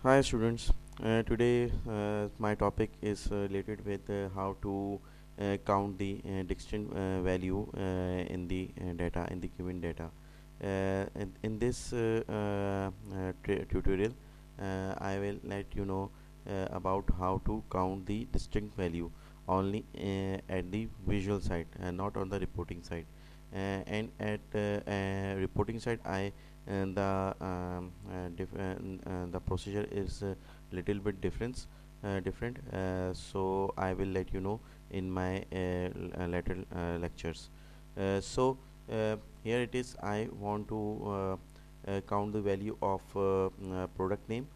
Hi students. Today my topic is related with how to count the distinct value in the data in the given data. In this tutorial, I will let you know about how to count the distinct value only at the visual side and not on the reporting side. And at reporting side, the procedure is little bit different. So I will let you know in my later lectures. So here it is. I want to count the value of product name.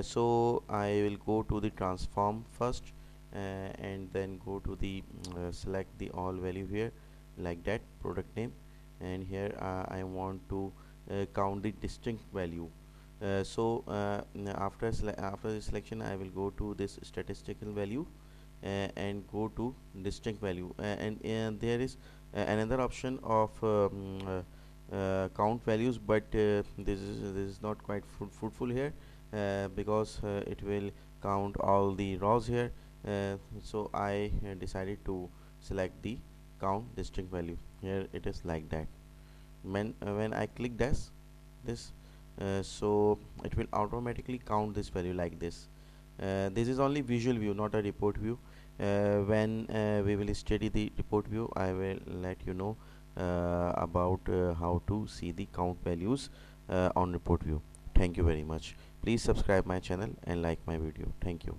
So I will go to the transform first, and then go to the select the all value here, like that product name. And here I want to count the distinct value. After the selection, I will go to this statistical value and go to distinct value, and there is another option of count values, but this is not quite fruitful here, because it will count all the rows here. So I decided to select the count distinct value. Here it is like that. When I click this, so it will automatically count this value like this. This is only visual view, not a report view. When we will study the report view, I will let you know about how to see the count values on report view. Thank you very much. Please subscribe my channel and like my video. Thank you.